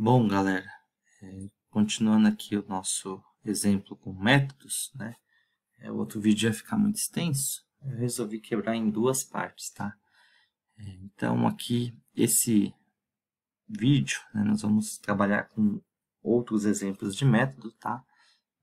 Bom, galera, continuando aqui o nosso exemplo com métodos, né? O outro vídeo ia ficar muito extenso, eu resolvi quebrar em duas partes, tá? Então, aqui, esse vídeo, né, nós vamos trabalhar com outros exemplos de método, tá?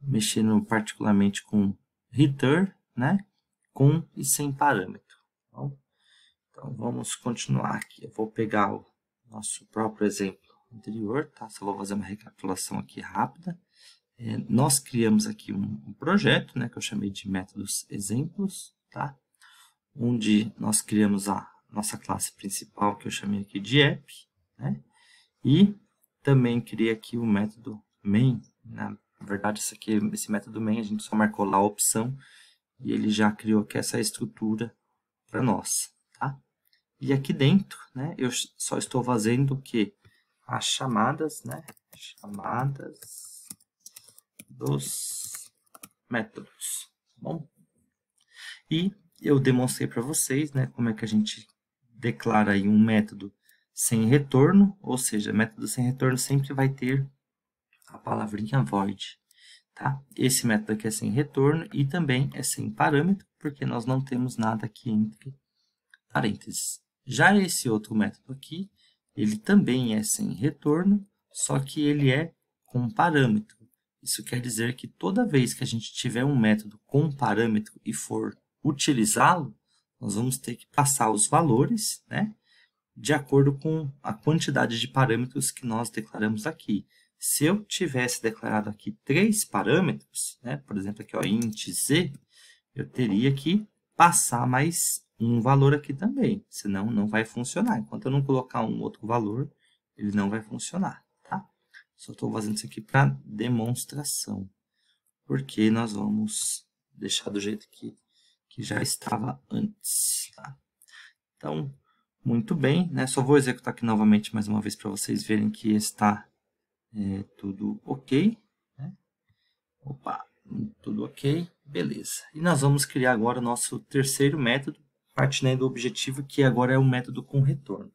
Mexendo particularmente com return, né? Com e sem parâmetro. Então, vamos continuar aqui. Eu vou pegar o nosso próprio exemplo anterior, tá? Só vou fazer uma recapitulação aqui rápida. Nós criamos aqui um projeto, né, que eu chamei de métodos exemplos, tá? Onde nós criamos a nossa classe principal, que eu chamei aqui de app, né? E também criei aqui o método main. Na verdade, esse método main, a gente só marcou lá a opção e ele já criou aqui essa estrutura para nós, tá? E aqui dentro, né, eu só estou fazendo o que? As chamadas, né? Chamadas dos métodos, tá bom? E eu demonstrei para vocês, né, como é que a gente declara aí um método sem retorno, ou seja, método sem retorno sempre vai ter a palavrinha void, tá? Esse método aqui é sem retorno e também é sem parâmetro, porque nós não temos nada aqui entre parênteses. Já esse outro método aqui, ele também é sem retorno, só que ele é com parâmetro. Isso quer dizer que toda vez que a gente tiver um método com parâmetro e for utilizá-lo, nós vamos ter que passar os valores, né, de acordo com a quantidade de parâmetros que nós declaramos aqui. Se eu tivesse declarado aqui 3 parâmetros, né, por exemplo, aqui, ó, int z, eu teria que passar mais um valor aqui também, senão não vai funcionar. Enquanto eu não colocar um outro valor, ele não vai funcionar, tá? Só estou fazendo isso aqui para demonstração, porque nós vamos deixar do jeito que já estava antes, tá? Então, muito bem, né? Só vou executar aqui novamente mais uma vez para vocês verem que está tudo ok, né? Opa, tudo ok, beleza. E nós vamos criar agora o nosso terceiro método, partindo do objetivo que agora é o método com retorno.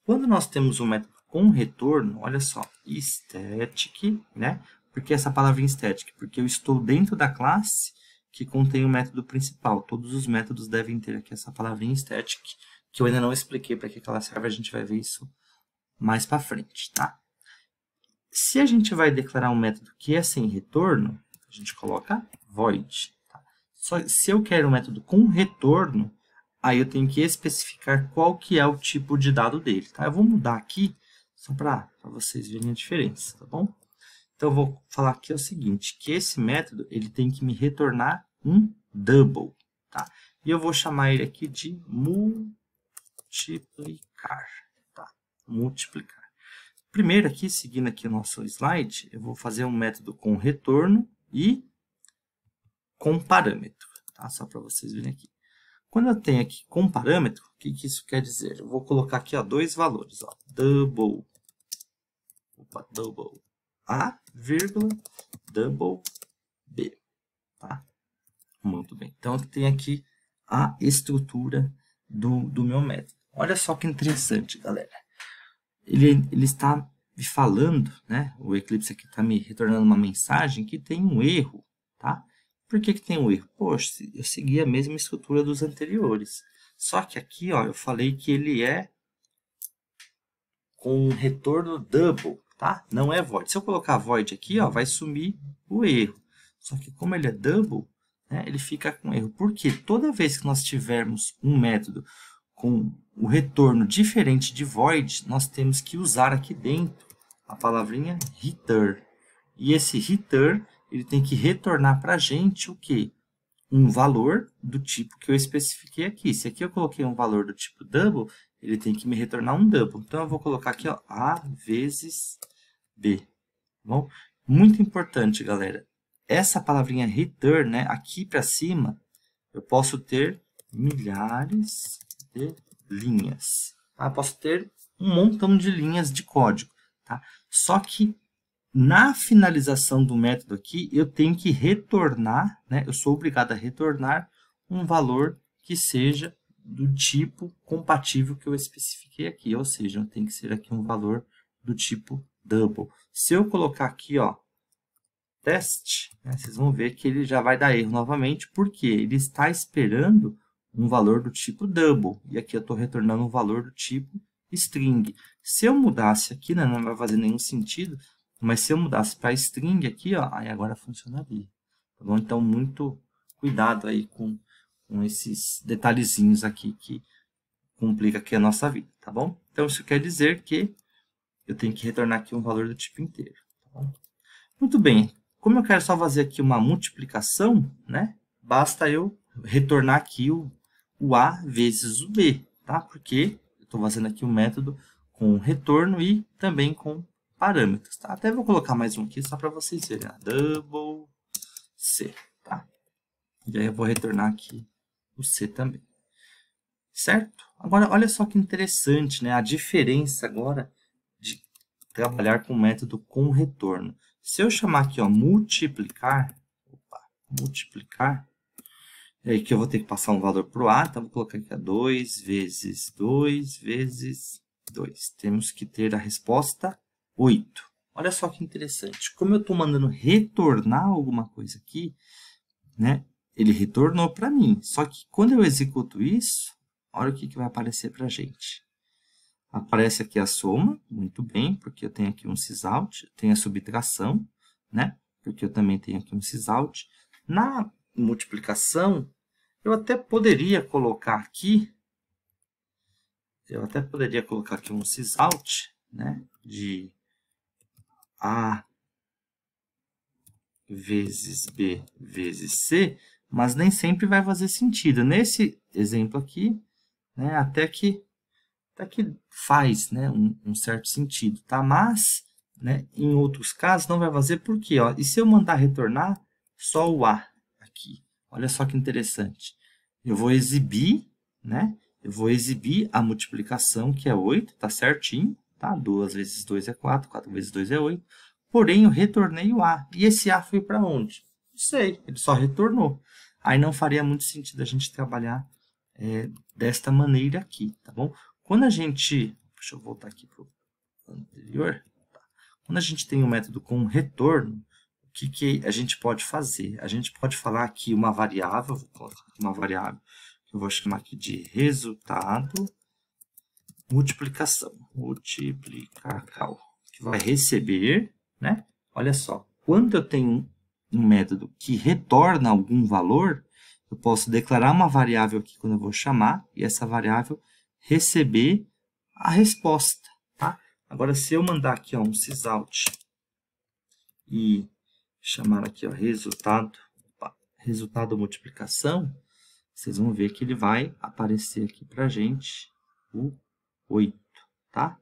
Quando nós temos um método com retorno, olha só, static, né? Por que essa palavrinha static? Porque eu estou dentro da classe que contém o método principal. Todos os métodos devem ter aqui essa palavrinha static, que eu ainda não expliquei para que ela serve, a gente vai ver isso mais para frente, tá? Se a gente vai declarar um método que é sem retorno, a gente coloca void. Tá? Só se eu quero um método com retorno, aí eu tenho que especificar qual que é o tipo de dado dele. Tá? Eu vou mudar aqui, só para vocês verem a diferença, tá bom? Então, eu vou falar aqui o seguinte, que esse método ele tem que me retornar um double. Tá? E eu vou chamar ele aqui de multiplicar. Tá? Multiplicar. Primeiro aqui, seguindo aqui o nosso slide, eu vou fazer um método com retorno e com parâmetro, tá? Só para vocês verem aqui. Quando eu tenho aqui com parâmetro, o que isso quer dizer? Eu vou colocar aqui, ó, dois valores, ó, double A, vírgula, double B, tá? Muito bem. Então, eu tenho aqui a estrutura do meu método. Olha só que interessante, galera. Ele está me falando, né? O Eclipse aqui está me retornando uma mensagem que tem um erro, tá? Por que tem um erro? Poxa, eu segui a mesma estrutura dos anteriores. Só que aqui, ó, eu falei que ele é com retorno double, tá? Não é void. Se eu colocar void aqui, ó, vai sumir o erro. Só que como ele é double, né, ele fica com erro. Porque toda vez que nós tivermos um método com o retorno diferente de void, nós temos que usar aqui dentro a palavrinha return. E esse return, ele tem que retornar para a gente o quê? Um valor do tipo que eu especifiquei aqui. Se aqui eu coloquei um valor do tipo double, ele tem que me retornar um double. Então, eu vou colocar aqui, ó, A vezes B. Bom, muito importante, galera. Essa palavrinha return, né, aqui para cima, eu posso ter milhares de linhas. Tá? Posso ter um montão de linhas de código. Tá? Só que na finalização do método aqui, eu tenho que retornar, né? Eu sou obrigado a retornar um valor que seja do tipo compatível que eu especifiquei aqui. Ou seja, tem que ser aqui um valor do tipo double. Se eu colocar aqui, ó, teste, né, vocês vão ver que ele já vai dar erro novamente, porque ele está esperando um valor do tipo double. E aqui eu estou retornando um valor do tipo string. Se eu mudasse aqui, né, não vai fazer nenhum sentido, mas se eu mudasse para string aqui, ó, aí agora funcionaria. Tá bom? Então, muito cuidado aí com esses detalhezinhos aqui que complica aqui a nossa vida, tá bom? Então, isso quer dizer que eu tenho que retornar aqui um valor do tipo inteiro. Tá bom? Muito bem. Como eu quero só fazer aqui uma multiplicação, né? Basta eu retornar aqui o A vezes o B, tá? Porque eu estou fazendo aqui um método com retorno e também com parâmetros, tá? Até vou colocar mais um aqui só para vocês verem. Double C, tá? E aí eu vou retornar aqui o C também. Certo? Agora, olha só que interessante, né? A diferença agora de trabalhar com o método com retorno. Se eu chamar aqui, ó, multiplicar, é aí que eu vou ter que passar um valor para o A, então vou colocar aqui 2 vezes 2 vezes 2. Temos que ter a resposta 8. Olha só que interessante. Como eu estou mandando retornar alguma coisa aqui, né? Ele retornou para mim. Só que quando eu executo isso, olha o que vai aparecer para a gente. Aparece aqui a soma, muito bem, porque eu tenho aqui um sysout, tenho a subtração, né? Porque eu também tenho aqui um sysout. Na multiplicação, eu até poderia colocar aqui, um sysout, né? De A vezes B vezes C, mas nem sempre vai fazer sentido. Nesse exemplo aqui, né? Até que faz, né, um certo sentido, tá? Mas, né, em outros casos não vai fazer por quê? Ó? E se eu mandar retornar só o A aqui? Olha só que interessante. Eu vou exibir, né? Eu vou exibir a multiplicação, que é 8, tá certinho, tá? 2 vezes 2 é 4, 4 vezes 2 é 8. Porém, eu retornei o A. E esse A foi para onde? Não sei, ele só retornou. Aí não faria muito sentido a gente trabalhar desta maneira aqui, tá bom? Quando a gente... Deixa eu voltar aqui para o anterior. Quando a gente tem um método com retorno, o que a gente pode fazer? A gente pode falar aqui uma variável, vou colocar aqui uma variável, que eu vou chamar aqui de resultado multiplicação. Multiplicacal, que vai receber, né? Olha só, quando eu tenho um método que retorna algum valor, eu posso declarar uma variável aqui quando eu vou chamar, e essa variável receber a resposta, tá? Agora, se eu mandar aqui, ó, um sysout e chamar aqui, ó, resultado multiplicação, vocês vão ver que ele vai aparecer aqui para a gente o 8, tá?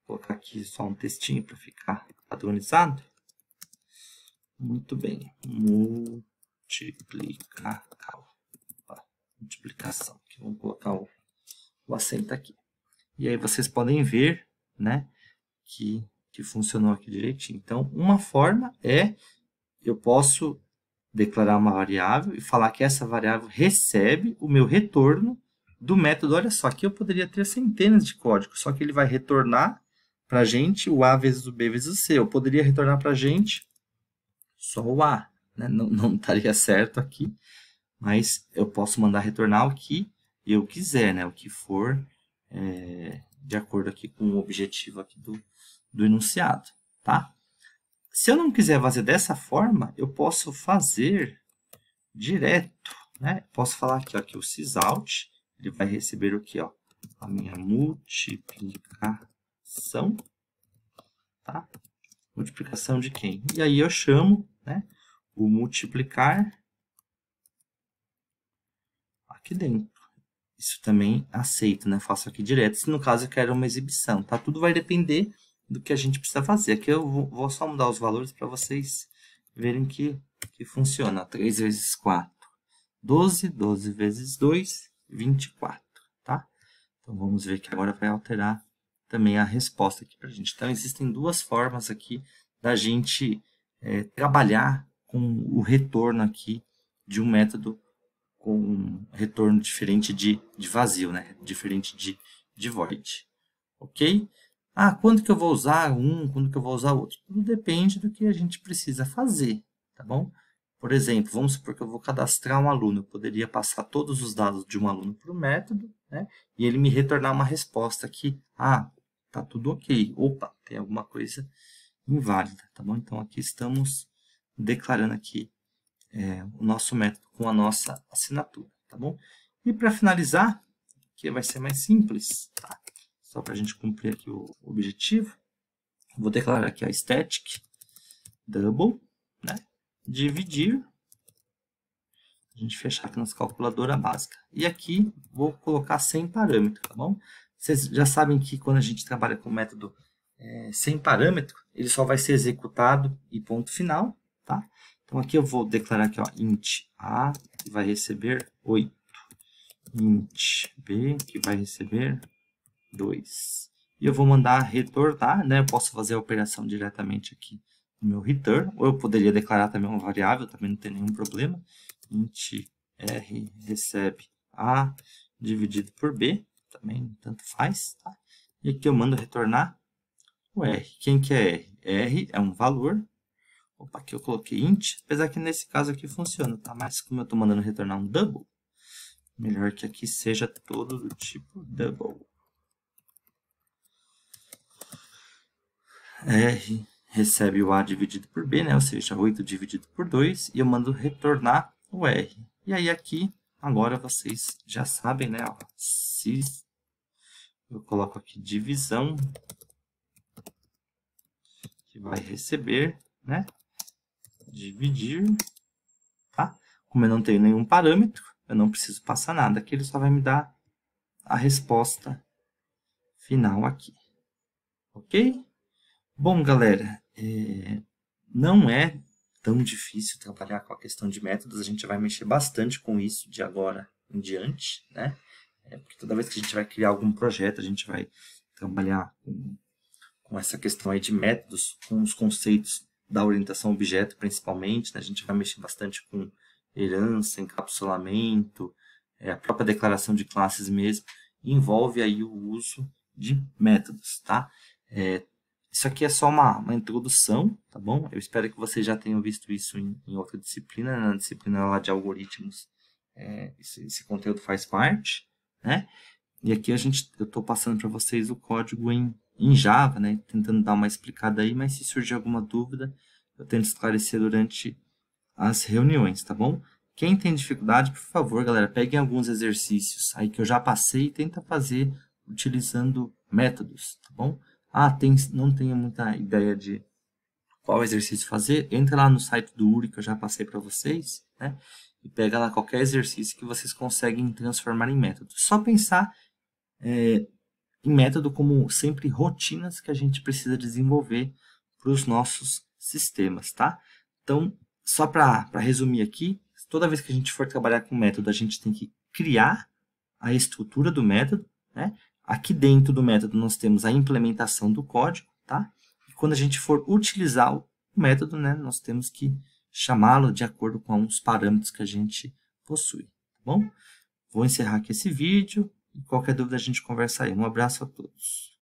Vou colocar aqui só um textinho para ficar padronizado. Muito bem. Multiplicação. Aqui, vamos colocar o acento aqui. E aí vocês podem ver, né, que funcionou aqui direitinho. Então, uma forma é, eu posso declarar uma variável e falar que essa variável recebe o meu retorno do método. Olha só, aqui eu poderia ter centenas de códigos, só que ele vai retornar para a gente o A vezes o B vezes o C. Eu poderia retornar para a gente só o A, né? Não estaria certo aqui, mas eu posso mandar retornar o que eu quiser, né? O que for de acordo aqui com o objetivo aqui do enunciado, tá? Se eu não quiser fazer dessa forma, eu posso fazer direto, né? Posso falar aqui, ó, que o sysout, ele vai receber o que, ó? A minha multiplicação, tá? Multiplicação de quem? E aí eu chamo, né, o multiplicar aqui dentro. Isso também aceito, né? Faço aqui direto. Se no caso eu quero uma exibição, tá? Tudo vai depender do que a gente precisa fazer. Aqui eu vou só mudar os valores para vocês verem que funciona. 3 vezes 4, 12. 12 vezes 2, 24, tá? Então, vamos ver que agora vai alterar também a resposta aqui para a gente. Então, existem duas formas aqui da gente trabalhar com o retorno aqui de um método com um retorno diferente de vazio, né? Diferente de void. Ok? Ah, quando que eu vou usar um, quando que eu vou usar outro? Tudo depende do que a gente precisa fazer, tá bom? Por exemplo, vamos supor que eu vou cadastrar um aluno. Eu poderia passar todos os dados de um aluno para o método, né? E ele me retornar uma resposta que, ah, tá tudo ok. Opa, tem alguma coisa inválida, tá bom? Então, aqui estamos declarando aqui o nosso método com a nossa assinatura, tá bom? E para finalizar, que vai ser mais simples, tá? Só para a gente cumprir aqui o objetivo, vou declarar aqui a static double, né? Dividir, a gente fechar aqui nossa calculadora básica. E aqui vou colocar sem parâmetro, tá bom? Vocês já sabem que quando a gente trabalha com o método sem parâmetro, ele só vai ser executado e ponto final, tá? Então aqui eu vou declarar aqui, ó, int A, que vai receber 8. Int B, que vai receber 2. E eu vou mandar retornar, né? Eu posso fazer a operação diretamente aqui no meu return, ou eu poderia declarar também uma variável, também não tem nenhum problema. Int R recebe A dividido por B, também tanto faz, tá? E aqui eu mando retornar o R. Quem que é R? R é um valor. Opa, aqui eu coloquei int, apesar que nesse caso aqui funciona, tá? Mas como eu estou mandando retornar um double, melhor que aqui seja todo do tipo double. R recebe o A dividido por B, né? Ou seja, 8 dividido por 2, e eu mando retornar o R. E aí aqui, agora vocês já sabem, né? Ó, se eu coloco aqui divisão, que vai receber, né? Dividir, tá? Como eu não tenho nenhum parâmetro, eu não preciso passar nada, aqui ele só vai me dar a resposta final aqui. Ok? Bom, galera, não é tão difícil trabalhar com a questão de métodos, a gente vai mexer bastante com isso de agora em diante, né? Porque toda vez que a gente vai criar algum projeto, a gente vai trabalhar com essa questão aí de métodos, com os conceitos da orientação objeto, principalmente, né? A gente vai mexer bastante com herança, encapsulamento, a própria declaração de classes mesmo, envolve aí o uso de métodos, tá? Isso aqui é só uma introdução, tá bom? Eu espero que vocês já tenham visto isso em outra disciplina, na disciplina lá de algoritmos, esse conteúdo faz parte, né? E aqui eu estou passando para vocês o código em Java, né? Tentando dar uma explicada aí, mas se surgir alguma dúvida, eu tento esclarecer durante as reuniões, tá bom? Quem tem dificuldade, por favor, galera, peguem alguns exercícios aí que eu já passei e tenta fazer utilizando métodos, tá bom? Ah, não tenho muita ideia de qual exercício fazer, entra lá no site do URI que eu já passei para vocês, né? E pega lá qualquer exercício que vocês conseguem transformar em método. Só pensar em método como sempre rotinas que a gente precisa desenvolver para os nossos sistemas, tá? Então, só para resumir aqui, toda vez que a gente for trabalhar com método, a gente tem que criar a estrutura do método, né? Aqui dentro do método nós temos a implementação do código, tá? E quando a gente for utilizar o método, né, nós temos que chamá-lo de acordo com os parâmetros que a gente possui, tá bom? Vou encerrar aqui esse vídeo e qualquer dúvida a gente conversa aí. Um abraço a todos.